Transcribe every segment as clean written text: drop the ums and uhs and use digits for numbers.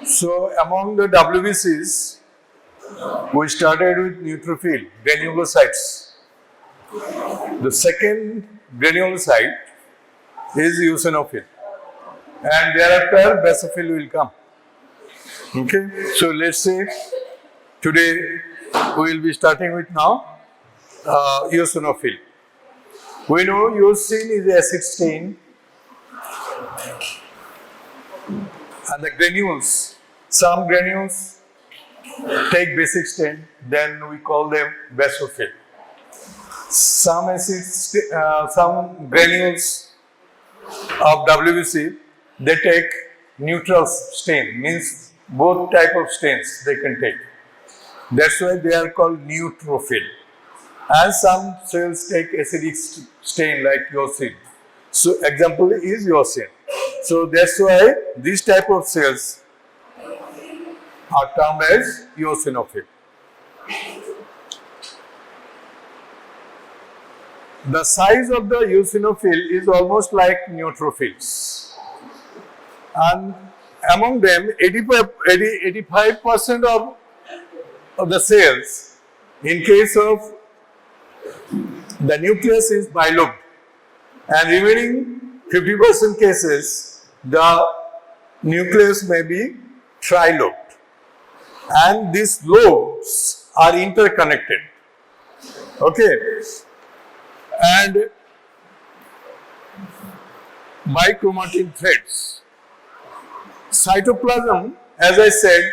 So among the WBCs, we started with neutrophil, granulocytes. The second granulocyte is eosinophil, and thereafter basophil will come. Okay, so let's say today we will be starting with now eosinophil. We know eosine is acid stain, and the granules, some granules take basic stain, then we call them basophil. Some granules of WBC, they take neutral stain, means both type of stains they can take. That's why they are called neutrophil. And some cells take acidic stain like eosine. So example is eosine. So that's why these type of cells are termed as eosinophil. The size of the eosinophil is almost like neutrophils. And among them, 85% of the cells, in case of the nucleus is bilobed, and remaining 50% cases, the nucleus may be trilobed. And these lobes are interconnected. Okay. And by chromatin threads. Cytoplasm, as I said,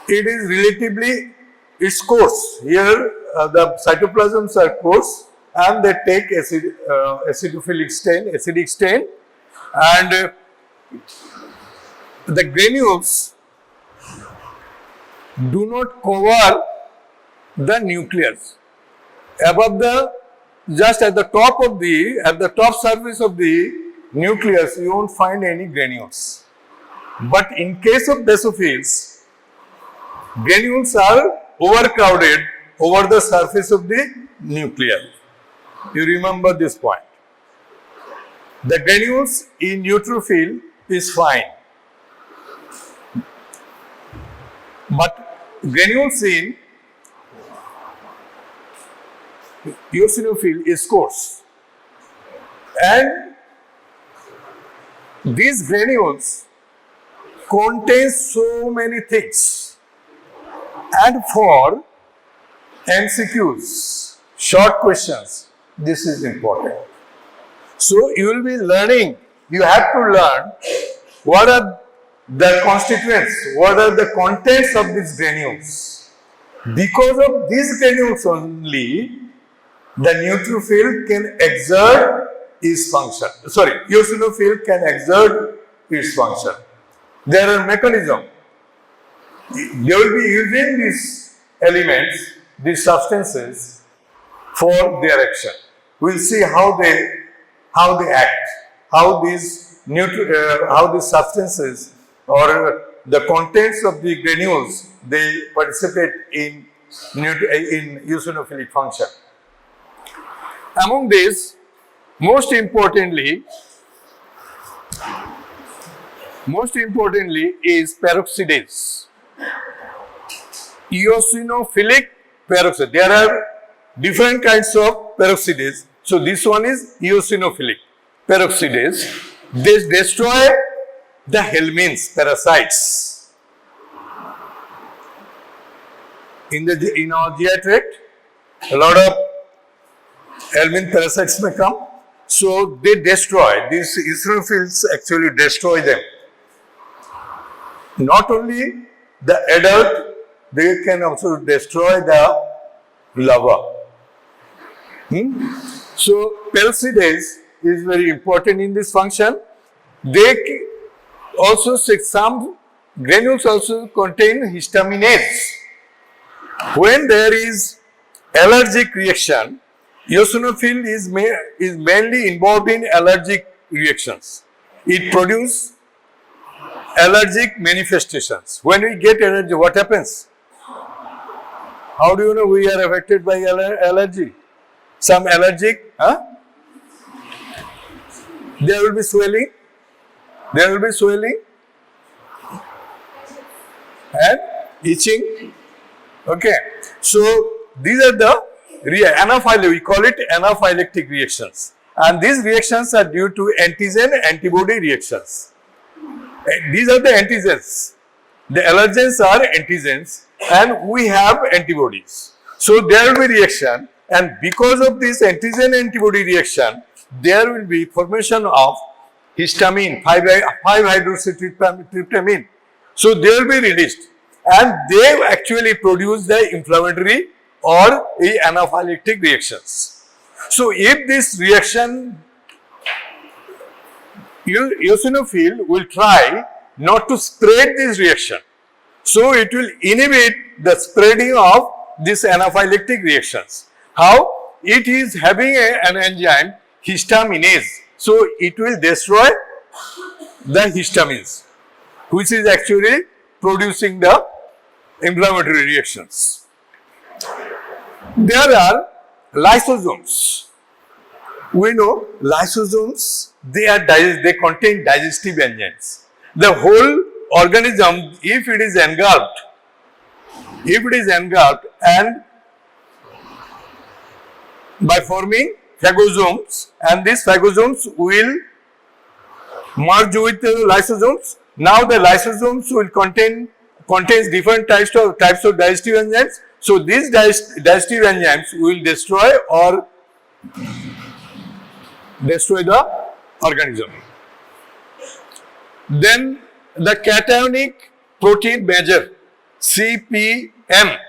it is relatively, it's coarse. Here the cytoplasms are coarse and they take acidophilic stain, acidic stain, and the granules do not cover the nucleus. Above the, just at the top surface of the nucleus, you won't find any granules. But in case of basophils, granules are overcrowded over the surface of the nucleus. You remember this point. The granules in neutrophil is fine, but granules in eosinophil is coarse. And these granules contain so many things. And for MCQs, short questions, this is important. So you will be learning, you have to learn what are the constituents, what are the contents of these granules. Because of these granules only, the neutrophil can exert its function. Sorry, eosinophil can exert its function. There are mechanisms. They will be using these elements, these substances, for their action. We will see how they act, how these substances or the contents of the granules, they participate in eosinophilic function. Among these, most importantly is peroxidase. Eosinophilic peroxidase. There are different kinds of peroxidase. So this one is eosinophilic peroxidase. They destroy the helminths, parasites. In our GI tract, a lot of helminth parasites may come. So they destroy, these eosinophils actually destroy them. Not only the adult, they can also destroy the larva. So peroxidase is very important in this function. They also, some granules also contain histaminase. When there is allergic reaction, eosinophil is mainly involved in allergic reactions. It produces allergic manifestations. When we get allergy, what happens? How do you know we are affected by allergy? Some allergic, there will be swelling. There will be swelling. and itching. Okay, so these are the anaphylactic, we call it anaphylactic reactions, and these reactions are due to antigen-antibody reactions. These are the antigens. The allergens are antigens, and we have antibodies. So there will be reaction, and because of this antigen-antibody reaction, there will be formation of histamine, 5-hydroxytryptamine. So they will be released, and they actually produce the inflammatory or anaphylactic reactions. So if this reaction, eosinophil will try not to spread this reaction. So it will inhibit the spreading of these anaphylactic reactions. How? It is having an enzyme histaminase. So it will destroy the histamines, which is actually producing the inflammatory reactions. There are lysosomes. We know lysosomes, they contain digestive enzymes. The whole organism, if it is engulfed and by forming phagosomes, and these phagosomes will merge with the lysosomes. Now the lysosomes will contains different types of digestive enzymes. So these digestive enzymes will destroy the organism. Then the cationic protein measure, CPM.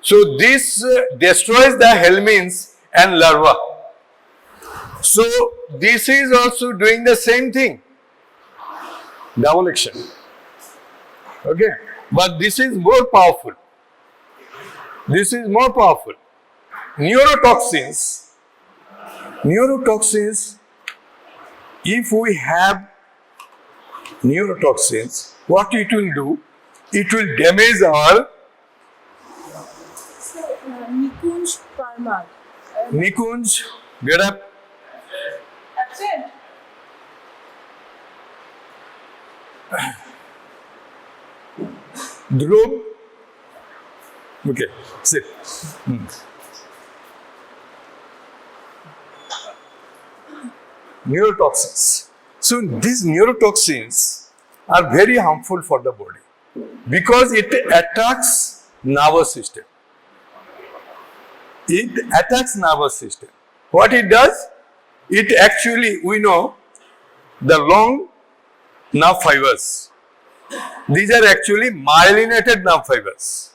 So this destroys the helminths and larvae. So this is also doing the same thing, double action. Okay, but this is more powerful. Neurotoxins, if we have neurotoxins, what it will do? It will damage our Nikunj Parmar. Nikunj, get up. Absent. Dhruv. Okay, sit. Neurotoxins. So these neurotoxins are very harmful for the body because it attacks nervous system. What it does? It actually, we know, the long nerve fibers. These are actually myelinated nerve fibers.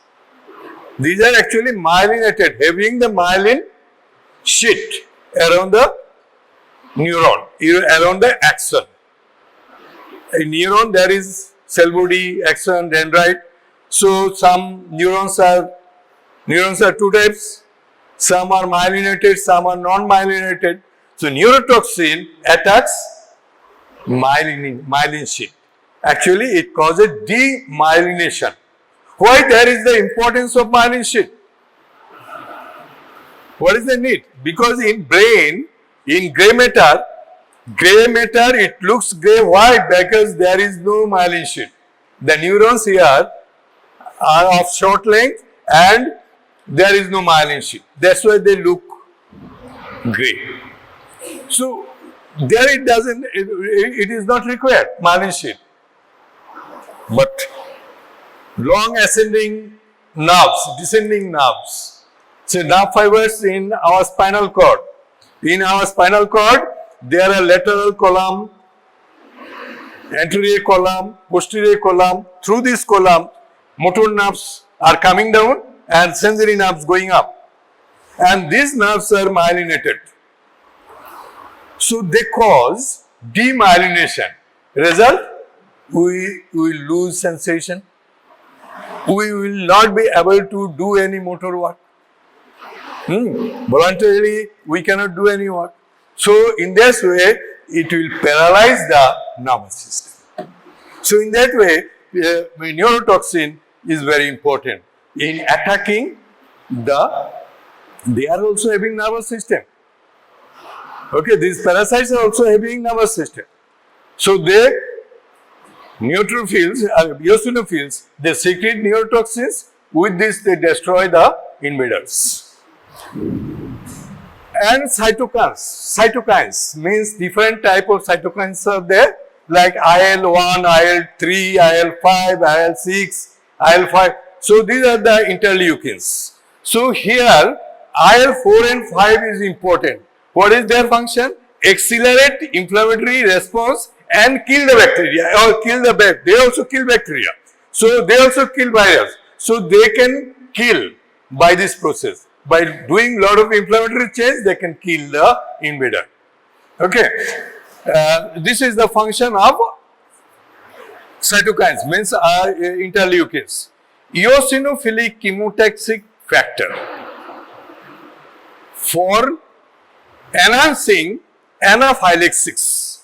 These are actually myelinated, having the myelin sheet around the neuron, around the axon. In neuron, there is cell body, axon, dendrite. So some neurons are two types. Some are myelinated, some are non-myelinated. So neurotoxin attacks myelin sheet. Actually, it causes demyelination. Why there is the importance of myelin sheet? What is the need? Because in brain, in grey matter, it looks grey. Why? Because there is no myelin sheet. The neurons here are of short length and there is no myelin sheet. That's why they look grey. So there it is not required, myelin sheet. But long ascending nerves, descending nerves. So nerve fibers in our spinal cord. In our spinal cord, there are lateral column, anterior column, posterior column. Through this column, motor nerves are coming down and sensory nerves going up. And these nerves are myelinated. So they cause demyelination. Result, we will lose sensation. We will not be able to do any motor work. Voluntarily, we cannot do any work. So in this way, it will paralyze the nervous system. So in that way, neurotoxin is very important in attacking they are also having nervous system. Okay, these parasites are also having nervous system. So they Neutrophils, eosinophils, they secrete neurotoxins. With this, they destroy the invaders. And cytokines means different type of cytokines are there, like IL-1, IL-3, IL-5, IL-6, IL-5. So these are the interleukins. So here IL-4 and 5 is important. What is their function? Accelerate inflammatory response and kill the bacteria or kill the bacteria. They also kill bacteria. So they also kill virus. So they can kill by this process. By doing lot of inflammatory change, they can kill the invader. Okay. This is the function of cytokines, means interleukins. Eosinophilic chemotaxic factor for enhancing anaphylexis.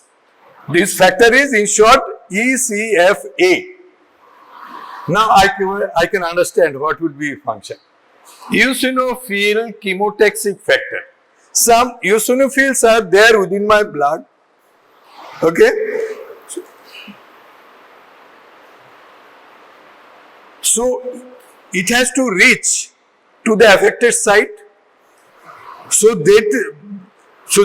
This factor is in short ECFA. Now I can understand what would be function. Eosinophil chemotaxic factor. Some eosinophils are there within my blood. Okay. So it has to reach to the affected site. So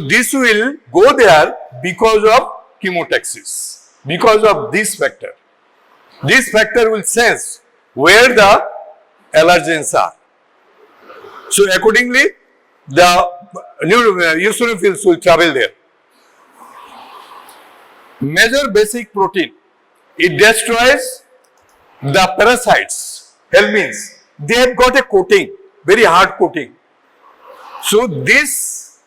this will go there because of chemotaxis, because of this factor. This factor will sense where the allergens are. So accordingly, the eosinophils will travel there. Major basic protein, it destroys the parasites, helminths. They have got a coating, very hard coating. So this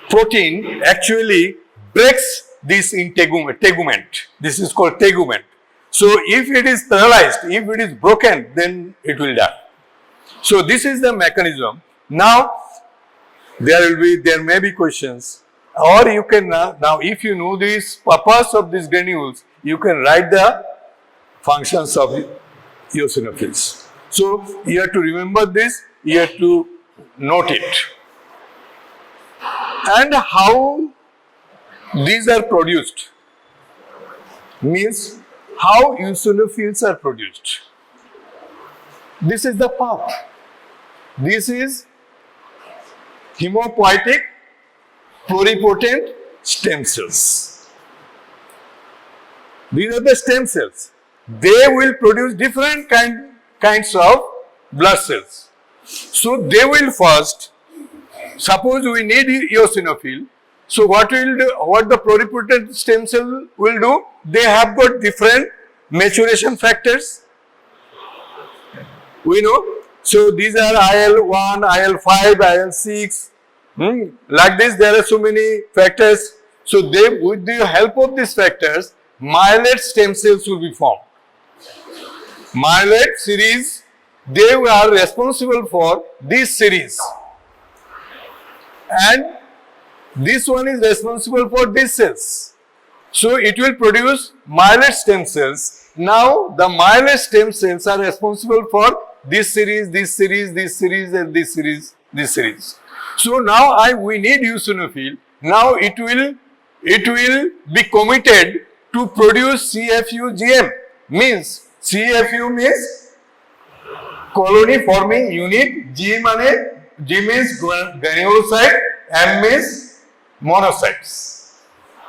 protein actually breaks this in tegument. This is called tegument. So if it is paralyzed, if it is broken, then it will die. So this is the mechanism. Now there may be questions, or you can now if you know this purpose of these granules, you can write the functions of eosinophils. So you have to remember this, you have to note it. And how these are produced means how eosinophils are produced. This is the path. This is hemopoietic pluripotent stem cells. These are the stem cells. They will produce different kinds of blood cells. So they will first, suppose we need eosinophil. So what the pluripotent stem cell will do? They have got different maturation factors. We know. So these are IL-1, IL-5, IL-6. Like this, there are so many factors. So with the help of these factors, myeloid stem cells will be formed. Myeloid series, they are responsible for this series. And this one is responsible for these cells. So it will produce myeloid stem cells. Now the myeloid stem cells are responsible for this series, this series, this series, and this series, this series. So now we need eosinophil. Now it will be committed to produce CFU-GM. Means CFU means colony forming unit. G means granulocyte. M means monocytes.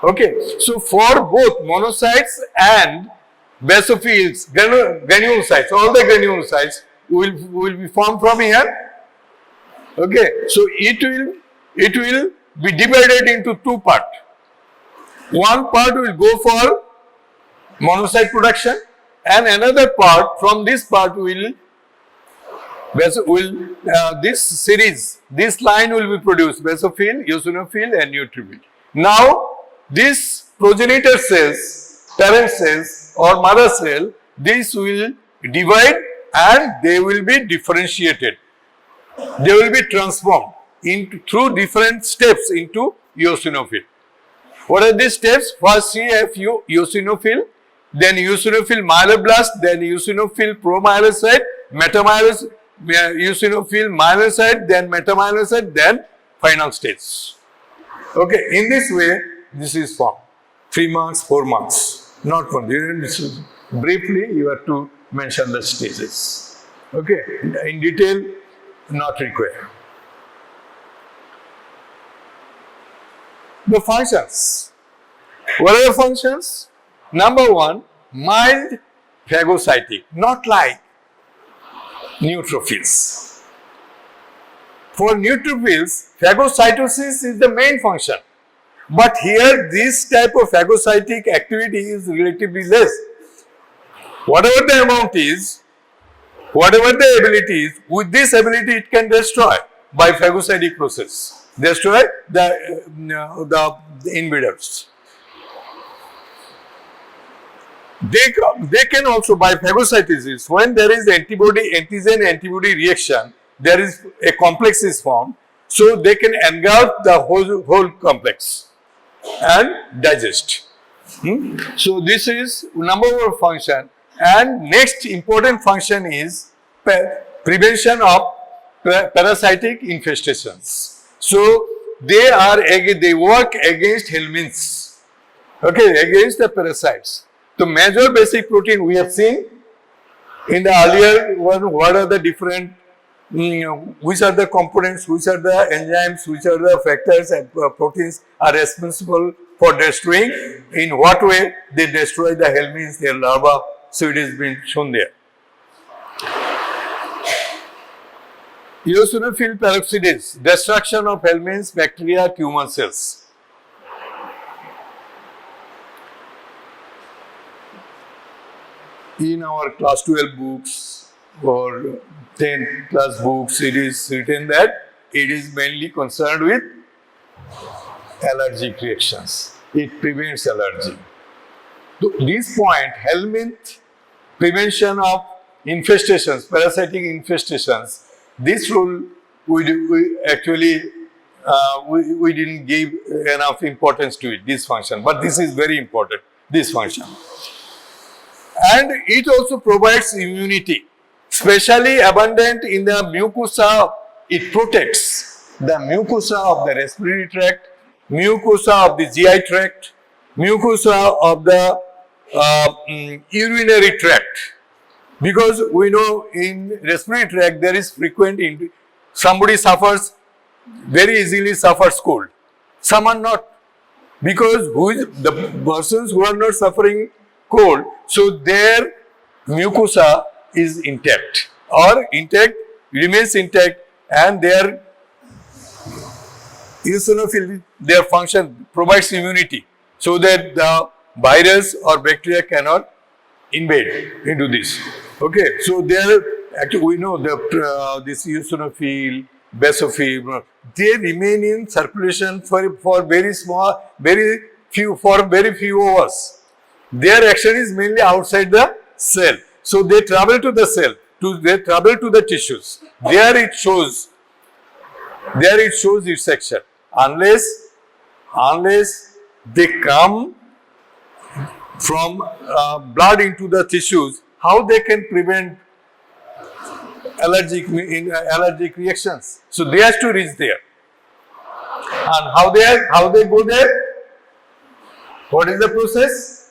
Okay. So for both monocytes and basophils, granulocytes, all the granulocytes will be formed from here. Okay. So it will be divided into two parts. One part will go for monocyte production, and another part from this part this series, this line will be produced, basophil, eosinophil and neutrophil. Now these progenitor cells, parent cells or mother cell, this will divide and they will be differentiated. They will be transformed through different steps into eosinophil. What are these steps? First CFU, eosinophil, then eosinophil myeloblast, then eosinophil promyelocyte, eosinophil myelocyte, then metamyelocyte, then final stage. Okay, in this way, this is formed. 3 marks, 4 marks. Not one. Briefly, you have to mention the stages. Okay, in detail, not required. The functions. What are the functions? Number one, mild phagocytic, not like neutrophils. For neutrophils, phagocytosis is the main function. But here, this type of phagocytic activity is relatively less. Whatever the amount is, whatever the ability is, with this ability it can destroy by phagocytic process. Destroy the invaders. They can also, by phagocytosis, when there is antigen-antibody reaction, there is a complex is formed, so they can engulf the whole complex and digest. So this is number one function, and next important function is prevention of parasitic infestations. So they work against helminths, okay, against the parasites. The major basic protein we have seen in the earlier one, what are the different, which are the components, which are the enzymes, which are the factors and proteins are responsible for destroying, in what way they destroy the helminths, their larvae, so it has been shown there. Eosinophil peroxidase, destruction of helminths, bacteria, tumor cells. In our class 12 books or 10 plus books, it is written that it is mainly concerned with allergic reactions. It prevents allergy. To this point, helminth, prevention of infestations, parasitic infestations, this rule we actually we didn't give enough importance to it, this function, but this is very important, this function. And it also provides immunity, especially abundant in the mucosa. It protects the mucosa of the respiratory tract, mucosa of the GI tract, mucosa of the urinary tract. Because we know in respiratory tract there is frequent, somebody suffers, very easily suffers cold. Some are not. Because the persons who are not suffering cold, so their mucosa is intact or remains intact, and their eosinophil, their function provides immunity so that the virus or bacteria cannot invade into this. Okay, so there actually we know this eosinophil, basophil, they remain in circulation for very few hours. Their action is mainly outside the cell. So they travel to the cell, they travel to the tissues. There it shows its action. Unless they come from blood into the tissues, how they can prevent allergic reactions? So they have to reach there. And how they go there? What is the process?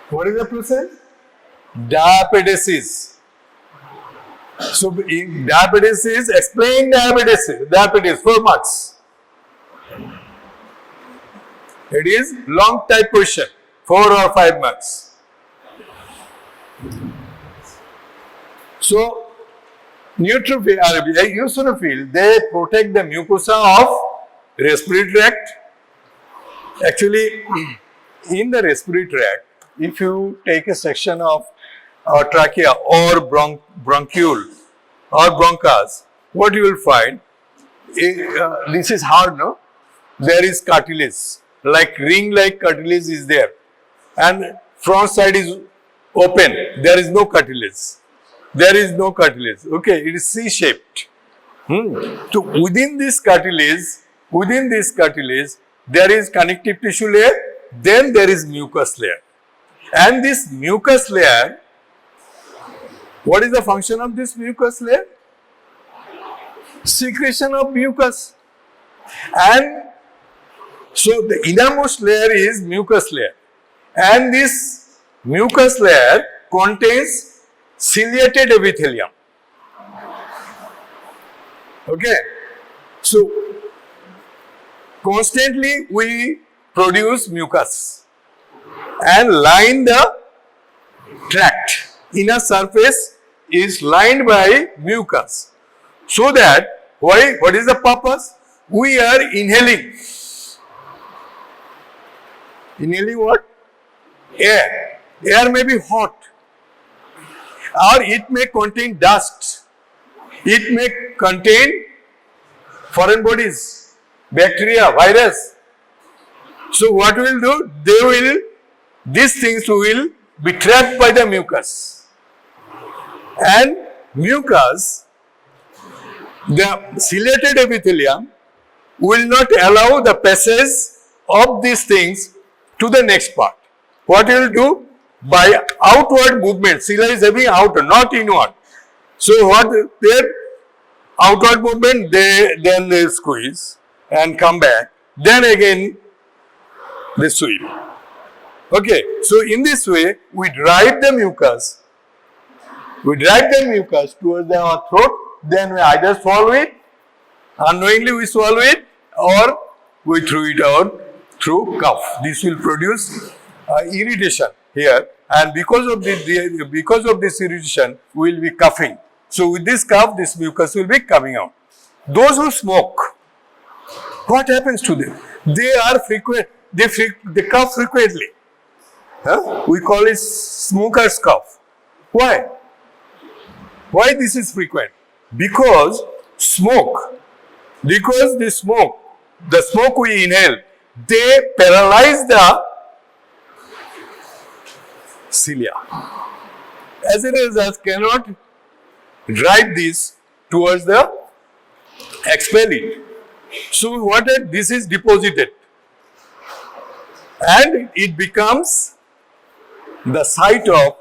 What is the process? Diapedesis. So, in diapedesis, explain diapetes, 4 marks. It is long type question, 4 or 5 marks. So, eosinophil, they protect the mucosa of respiratory tract. Actually, in the respiratory tract, if you take a section of trachea or bronchiole or bronchus, what you will find, this is hard, no? There is cartilage, like ring-like cartilage is there, and front side is open, there is no cartilage. Okay, it is C-shaped. So within this cartilage, there is connective tissue layer, then there is mucus layer. And this mucus layer, what is the function of this mucus layer? Secretion of mucus. And So the innermost layer is mucus layer, and this mucus layer contains ciliated epithelium. Okay, so constantly we produce mucus and line the tract. Inner surface is lined by mucus, so that what is the purpose? We are inhaling. Inhaling what? Air. Air may be hot, or it may contain dust. It may contain foreign bodies, bacteria, virus. So what will do? These things will be trapped by the mucus. And mucus, the ciliated epithelium, will not allow the passage of these things to the next part. What will do? By outward movement, cilia is having outer, not inward. So what their outward movement, then they squeeze and come back. Then again they sweep. Okay, so in this way we drive the mucus. We drive the mucus towards our throat. Then we either swallow it, unknowingly we swallow it, or we throw it out through cough. This will produce irritation here, and because of this irritation, we will be coughing. So with this cough, this mucus will be coming out. Those who smoke, what happens to them? They are frequent. They cough frequently. We call it smoker's cough. Why? Why this is frequent? Because the smoke we inhale, they paralyze the cilia. As a result, cannot drive this towards the expel it. So this is deposited, and it becomes the site of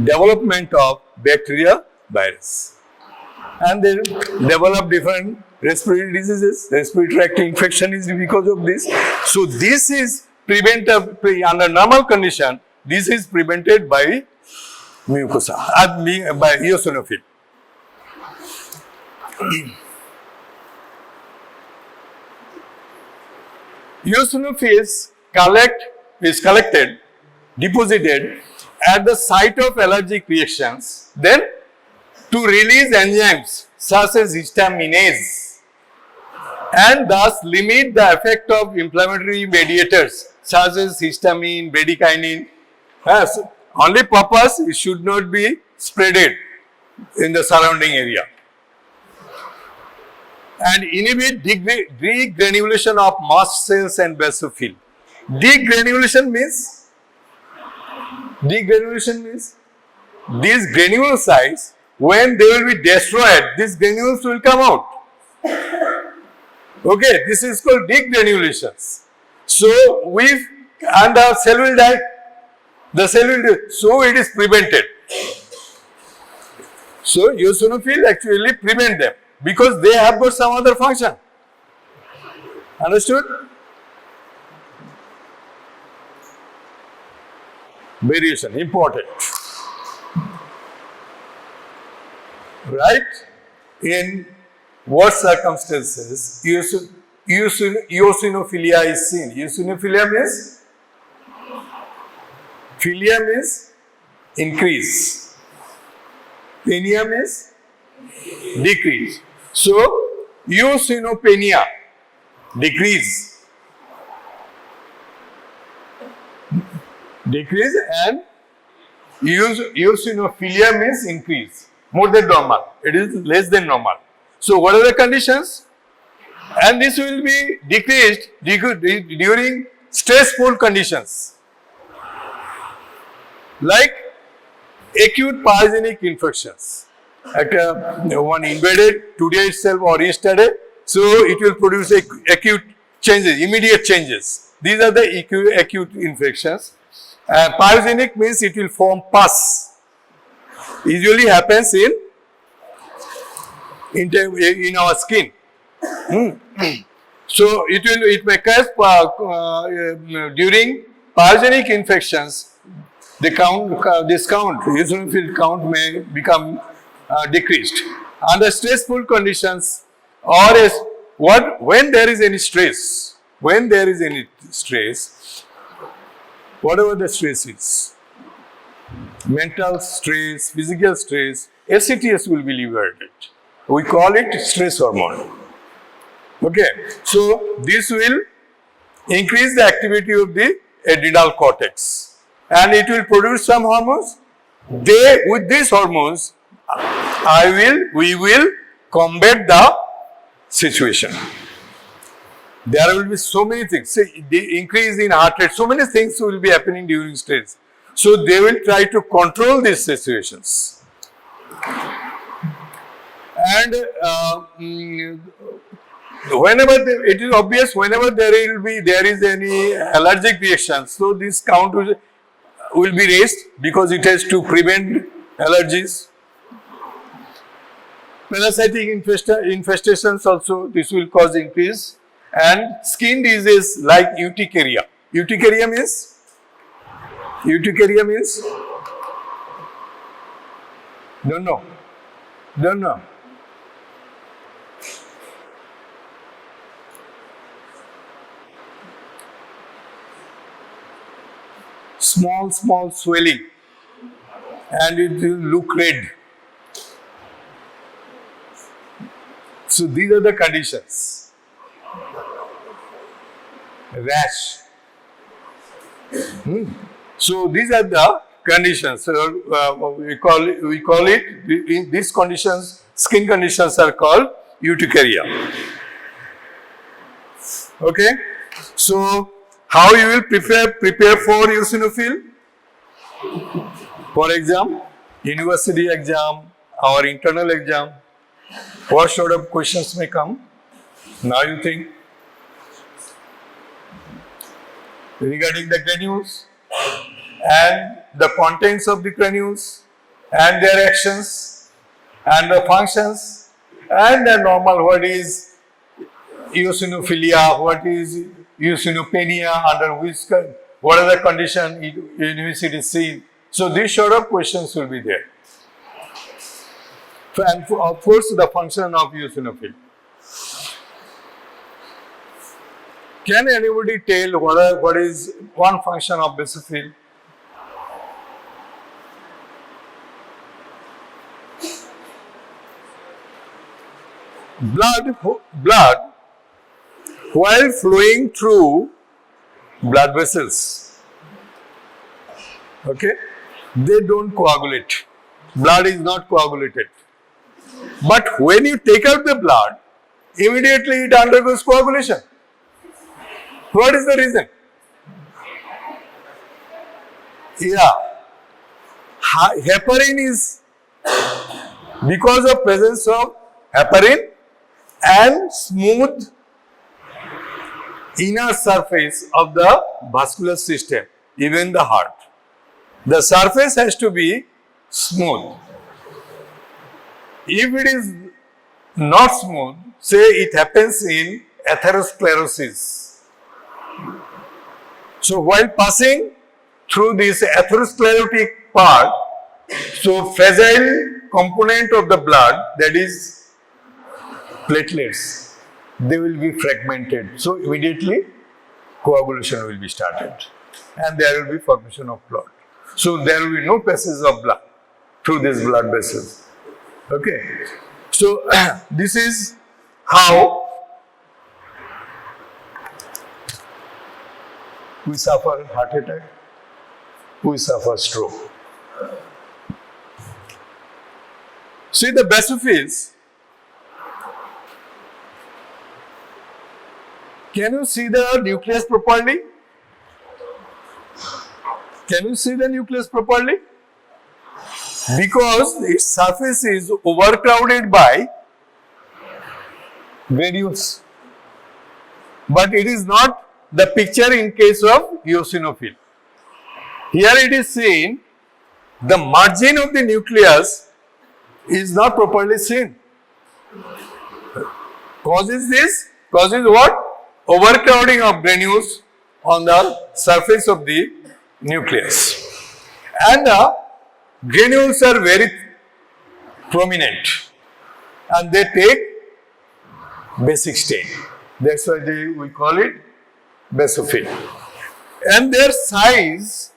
development of bacteria, virus, and they develop different respiratory diseases. Respiratory tract infection is because of this. So this is prevented under normal condition. This is prevented by mucosa, by eosinophil. Eosinophils is collected, deposited at the site of allergic reactions, then to release enzymes such as histaminase, and thus limit the effect of inflammatory mediators such as histamine, bradykinin. Only purpose, it should not be spreaded in the surrounding area. And inhibit degranulation of mast cells and basophil. Degranulation means these granulocytes, when they will be destroyed, these granules will come out. Okay, this is called degranulations. So and the cell will die. So it is prevented. So eosinophil actually prevent them, because they have got some other function. Understood? Variation, important. Right? In what circumstances eosinophilia is seen? Eosinophilia means increase. Penia means decrease. So, eosinopenia, decrease, and eosinophilia means increase, more than normal. It is less than normal. So, what are the conditions? And this will be decreased during stressful conditions, like acute parasitic infections. One invaded today itself or yesterday, so it will produce acute changes, immediate changes. These are the acute infections. Parasitic means it will form pus. Usually happens in our skin. So it may cause during pathogenic infections, the eosinophil count may become decreased. Under stressful conditions, or when there is any stress, whatever the stress is, mental stress, physical stress, ACTS will be liberated. We call it stress hormone. Okay, so this will increase the activity of the adrenal cortex and it will produce some hormones. With these hormones, we will combat the situation. There will be so many things. See, the increase in heart rate, so many things will be happening during stress. So they will try to control these situations. And it is obvious whenever there is any allergic reaction, so this count will be raised because it has to prevent allergies. Parasitic infestations also, this will cause increase. And skin diseases like urticaria. Urticaria means? Don't know. Small swelling and it will look red. So these are the conditions. Rash. So these are the conditions. We call it these conditions, skin conditions are called urticaria. Okay. So how you will prepare for eosinophil? For exam, university exam or internal exam, what sort of questions may come? Now you think. Regarding the granules and the contents of the granules and their actions and the functions and the normal, what is eosinophilia, what is eosinopenia, under which, what are the condition university see. So these sort of questions will be there. And of course the function of eosinophil. Can anybody tell what is one function of basophil? Blood while flowing through blood vessels, okay, they don't coagulate. Blood is not coagulated. But when you take out the blood, immediately it undergoes coagulation. What is the reason? Yeah, heparin is because of presence of heparin and smooth inner surface of the vascular system, even the heart. The surface has to be smooth. If it is not smooth, say it happens in atherosclerosis. So while passing through this atherosclerotic part, so fragile component of the blood, that is platelets, they will be fragmented. So immediately coagulation will be started and there will be formation of clot. So there will be no passage of blood through these blood vessels. Okay. So this is how we suffer heart attack, we suffer stroke. See the basophils. Can you see the nucleus properly? Can you see the nucleus properly? Because its surface is overcrowded by granules. But it is not the picture in case of eosinophil. Here it is seen, the margin of the nucleus is not properly seen. Cause is this? Cause is what? overcrowding of granules on the surface of the nucleus. And the granules are very prominent and they take basic stain. That's why we call it basophil. And their size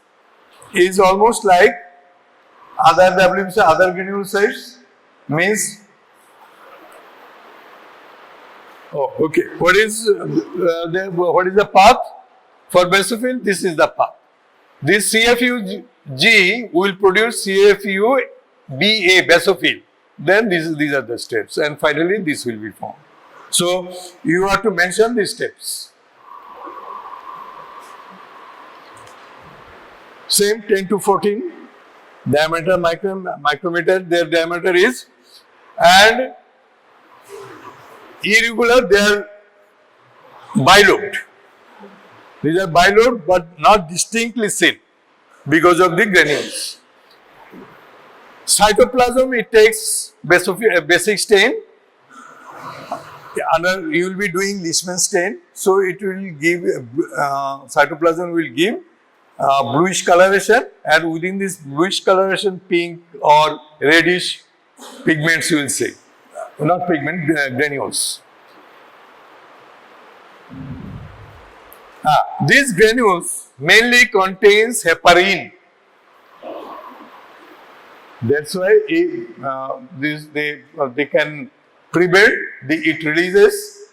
is almost like other WBC, other granule size means. Oh, okay. What is the path for basophil? This is the path. This CFUG will produce CFUBA basophil. Then these are the steps, and finally this will be formed. So you have to mention these steps. Same 10 to 14 diameter micrometer. Their diameter is, and irregular. They are bilobed. These are bilobed but not distinctly seen because of the granules. Cytoplasm, it takes basic stain. You will be doing Leishman stain, so it will give cytoplasm will give bluish coloration, and within this bluish coloration, pink or reddish pigments you will see. Not pigment, granules. These granules mainly contains heparin. That's why they can pre-build. It releases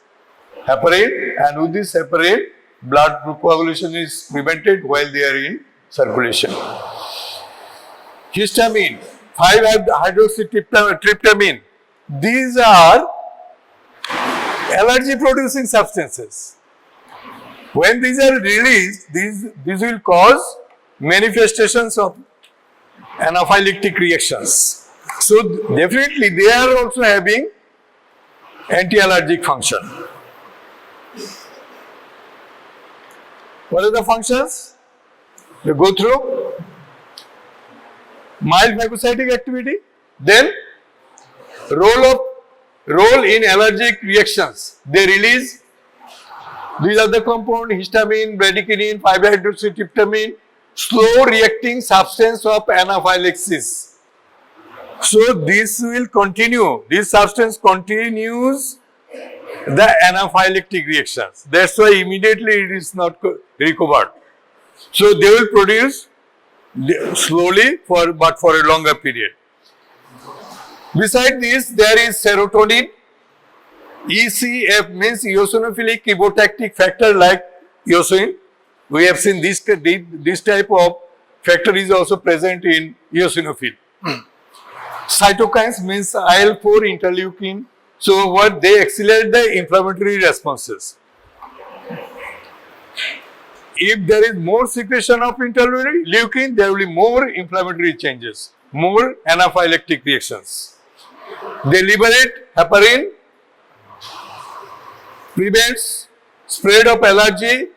heparin, and with this heparin, blood coagulation is prevented while they are in circulation. Histamine, 5-hydroxytryptamine. These are allergy-producing substances. When these are released, these will cause manifestations of anaphylactic reactions. So definitely they are also having anti-allergic function. What are the functions? They go through mild phagocytic activity, then role in allergic reactions. They release, these are the compound histamine, bradykinin, 5-hydroxytryptamine, slow reacting substance of anaphylaxis. So this will continue, this substance continues the anaphylactic reactions. That's why immediately it is not recovered. So they will produce slowly but for a longer period. Beside this, there is serotonin. ECF means eosinophilic chemotactic factor like eosin. We have seen this type of factor is also present in eosinophil. Cytokines means IL-4 interleukin. So what they accelerate the inflammatory responses. If there is more secretion of interleukin, there will be more inflammatory changes, more anaphylactic reactions. They liberate heparin, prevents spread of allergic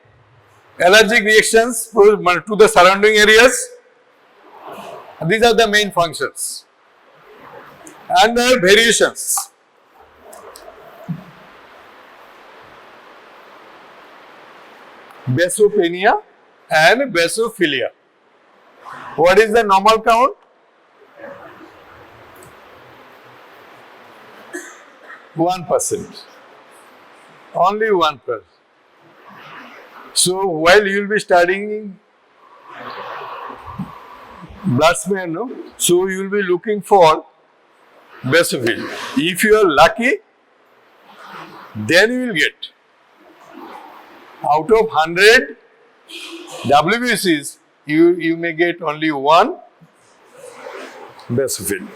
reactions to the surrounding areas. These are the main functions. And there are variations. Basopenia and basophilia. What is the normal count? 1%. Only 1%. So while you will be studying blood smear, no? So you will be looking for basophil. If you are lucky, then you will get. Out of 100 WBCs, you may get only one basophil.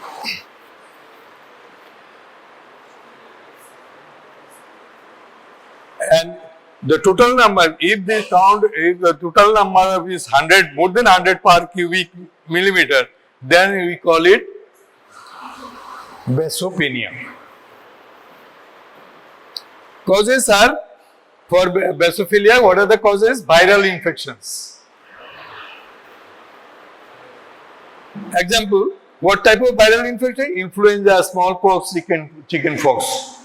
And the total number, if the total number is 100, more than 100 per cubic millimeter, then we call it basopenia. Causes are, for basophilia, what are the causes? Viral infections. Example, what type of viral infection? Influenza, smallpox, chicken pox.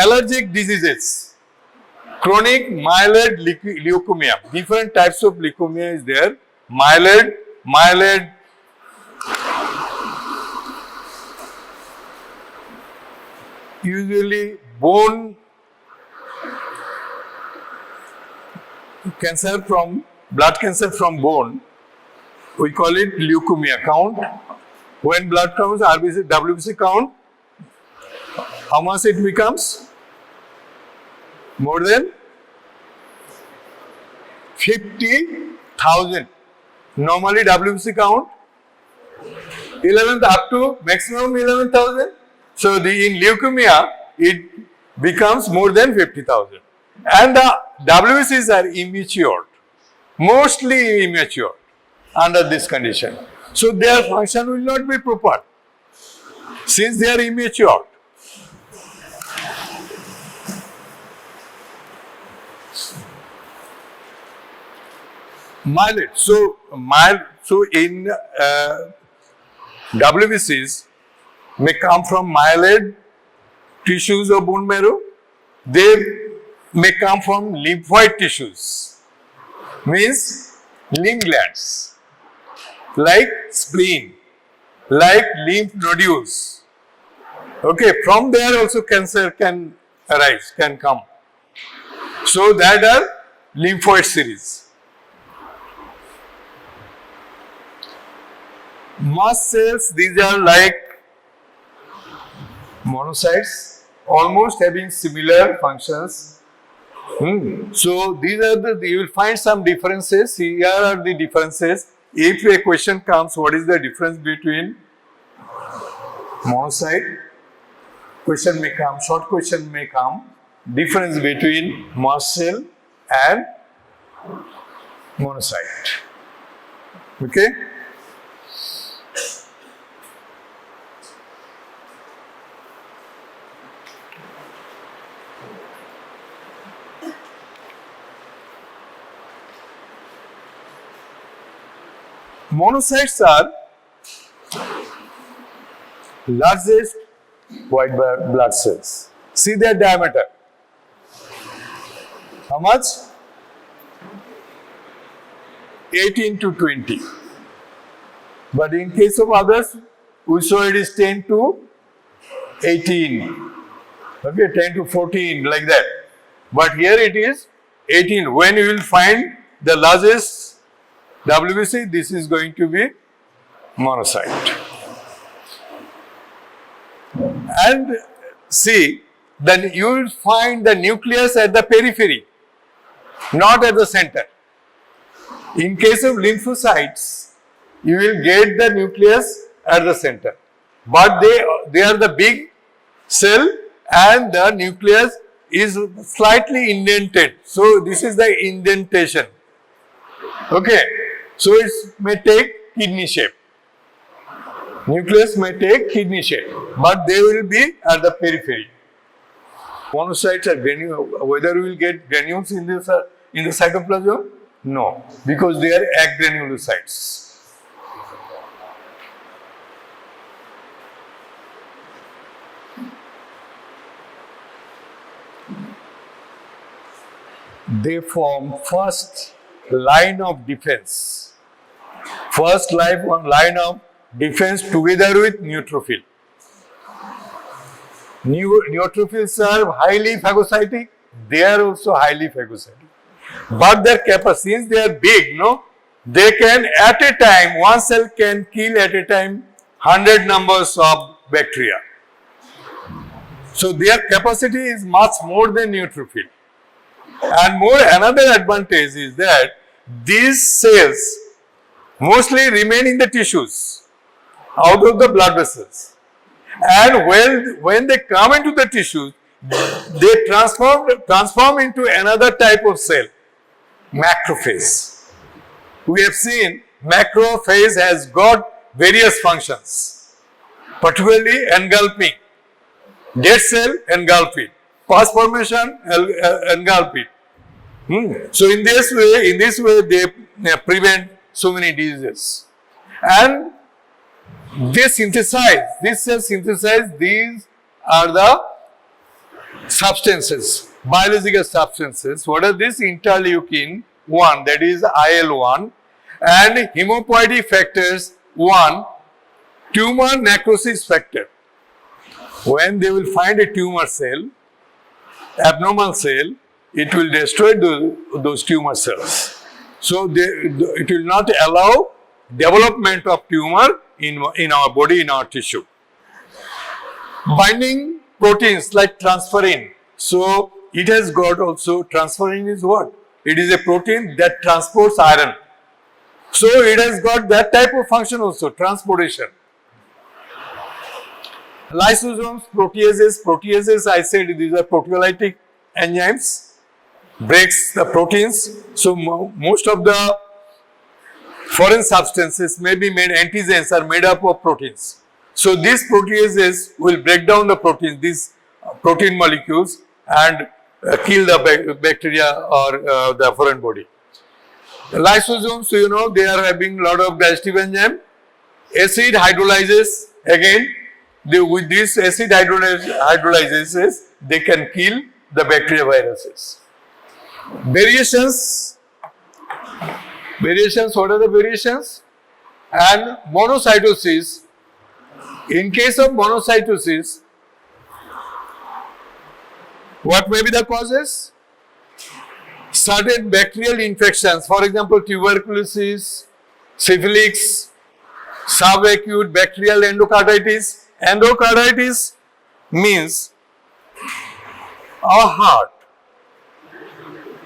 Allergic diseases. Chronic myeloid leukemia. Different types of leukemia is there. Myeloid, usually bone cancer from blood cancer from bone. We call it leukemia. Count. When blood counts, RBC, WBC count, how much it becomes? More than 50,000. Normally WBC count 11th up to maximum 11,000. So in leukemia it becomes more than 50,000. And the WBCs are immature, mostly immature under this condition. So their function will not be proper since they are immature. Myeloid. So in WBCs may come from myeloid tissues of bone marrow. They may come from lymphoid tissues, means lymph glands, like spleen, like lymph nodules. Okay, from there also cancer can arise, can come. So that are lymphoid series. Mast cells, these are like monocytes, almost having similar functions. So these are you will find some differences. Here are the differences. If a question comes, what is the difference between monocyte? Question may come, short question may come. Difference between mast cell and monocyte. Okay? Monocytes are largest white blood cells. See their diameter. How much? 18 to 20. But in case of others, we saw it is 10 to 18. Okay, 10 to 14, like that. But here it is 18. When you will find the largest WBC, this is going to be monocyte. And see, then you will find the nucleus at the periphery, not at the center. In case of lymphocytes, you will get the nucleus at the center. But they are the big cell and the nucleus is slightly indented. So this is the indentation. Okay. So it may take kidney shape. Nucleus may take kidney shape, but they will be at the periphery. Monocytes are granules. Whether we will get granules in the cytoplasm? No, because they are agranulocytes. They form first line of defense. First line of defense together with neutrophil. Neutrophils are highly phagocytic. They are also highly phagocytic. But their capacity, since they are big, they can at a time, one cell can kill at a time 100 numbers of bacteria. So their capacity is much more than neutrophil. And another advantage is that these cells mostly remain in the tissues, out of the blood vessels. And when they come into the tissues, they transform into another type of cell, macrophage. We have seen macrophage has got various functions, particularly engulfing, dead cell engulfing, pus formation engulfing. So in this way they prevent so many diseases. And these cells synthesize, these are the substances biological substances. What are these? Interleukin 1, that is IL-1, and hematopoietic factors 1, tumor necrosis factor. When they will find a tumor cell, abnormal cell, it will destroy those tumor cells. So it will not allow development of tumor in our body, in our tissue. Binding proteins like transferrin. So it has got also, transferrin is what? It is a protein that transports iron. So it has got that type of function also, transportation. Lysosomes, proteases. Proteases, I said, these are proteolytic enzymes, breaks the proteins. So most of the foreign substances may be made, antigens are made up of proteins. So these proteases will break down the proteins, these protein molecules, and kill the bacteria or the foreign body. Lysosomes, you know, they are having a lot of digestive enzyme. Acid hydrolysis, again, with these acid hydrolysis, they can kill the bacteria, viruses. Variations, what are the variations? And monocytosis. In case of monocytosis, what may be the causes? Certain bacterial infections, for example, tuberculosis, syphilis, subacute bacterial endocarditis. Endocarditis means our heart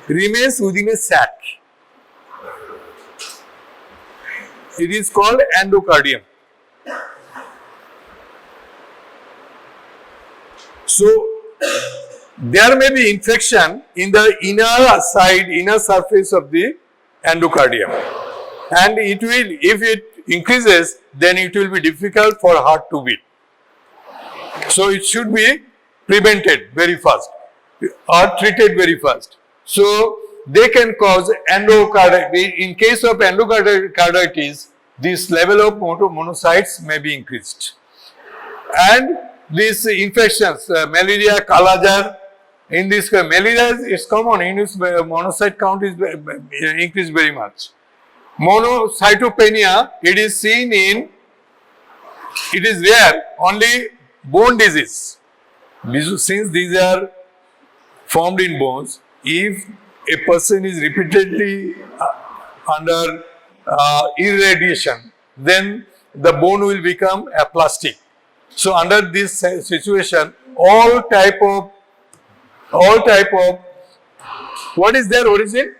remains within a sac. It is called endocardium. So there may be infection in the inner surface of the endocardium, and it will, if it increases, then it will be difficult for heart to beat. So it should be prevented very fast or treated very fast. So they can cause endocarditis. In case of endocarditis, this level of monocytes may be increased. And these infections, malaria, kala-jar, in this malaria is common, in this monocyte count is increased very much. Monocytopenia, it is seen in, it is rare, only bone disease. Since these are formed in bones, if a person is repeatedly under irradiation, then the bone will become aplastic. So under this situation, all type of, what is their origin?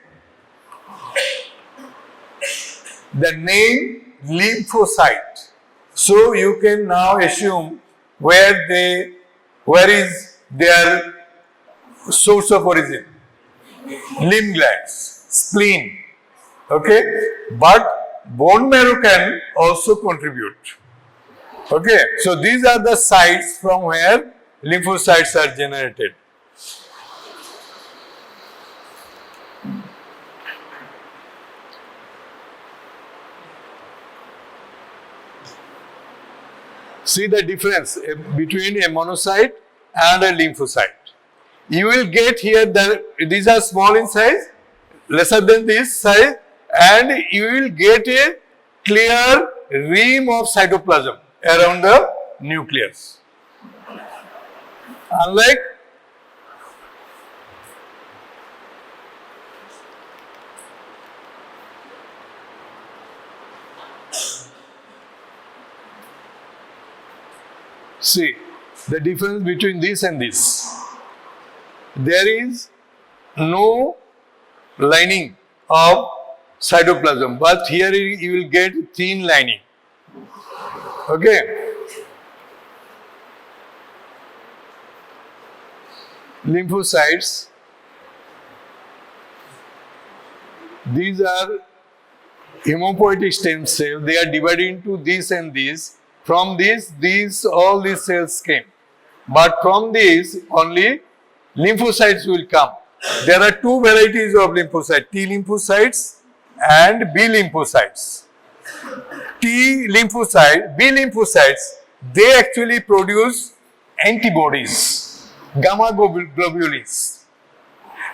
The name lymphocyte. So you can now assume where is their source of origin. Lymph glands, spleen. Okay, but bone marrow can also contribute. Okay, so these are the sites from where lymphocytes are generated. See the difference between a monocyte and a lymphocyte. You will get here that these are small in size, lesser than this size, and you will get a clear rim of cytoplasm around the nucleus. Unlike see the difference between this and this. There is no lining of cytoplasm, but here you will get thin lining. Okay. Lymphocytes, these are hematopoietic stem cells. They are divided into this and this. From this, all these cells came. But from this, only lymphocytes will come. There are two varieties of lymphocytes, T lymphocytes and B lymphocytes. B lymphocytes, they actually produce antibodies, gamma globulins.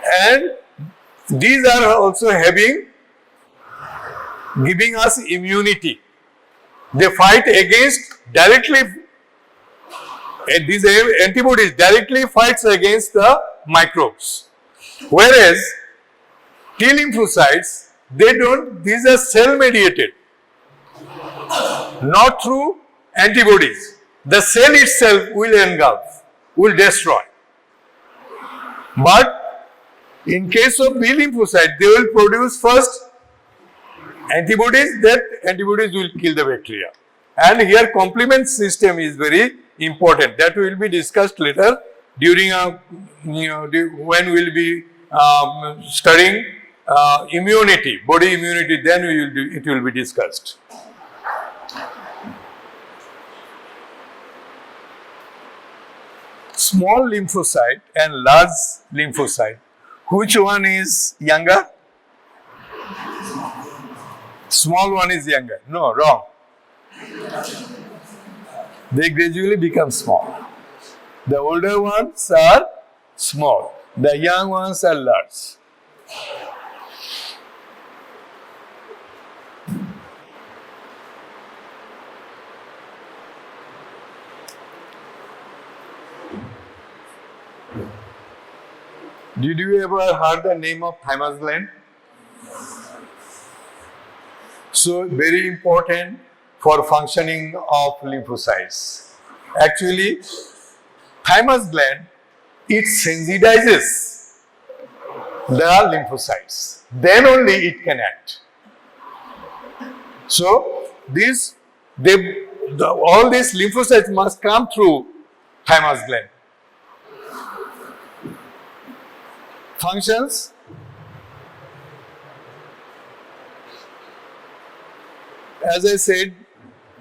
And these are also giving us immunity. They fight against directly, these antibodies directly fights against the microbes. Whereas T lymphocytes, they don't, these are cell mediated, not through antibodies. The cell itself will engulf, will destroy. But in case of B lymphocyte, they will produce first antibodies, that antibodies will kill the bacteria. And here complement system is very important. That will be discussed later during when we will be studying immunity, body immunity, then it will be discussed. Small lymphocyte and large lymphocyte, which one is younger? Small one is younger. No, wrong. They gradually become small. The older ones are small. The young ones are large. Did you ever heard the name of thymus gland? So very important for functioning of lymphocytes. Actually, thymus gland, it sensitizes the lymphocytes. Then only it can act. So all these lymphocytes must come through thymus gland. Functions. As I said,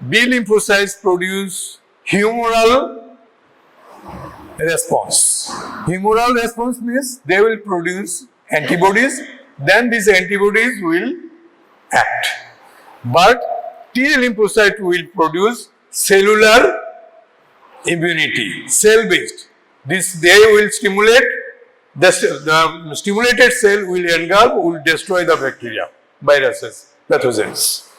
B lymphocytes produce humoral response. Humoral response means they will produce antibodies, then these antibodies will act. But T lymphocyte will produce cellular immunity, cell-based. They will stimulate, the stimulated cell will engulf, will destroy the bacteria, viruses, pathogens.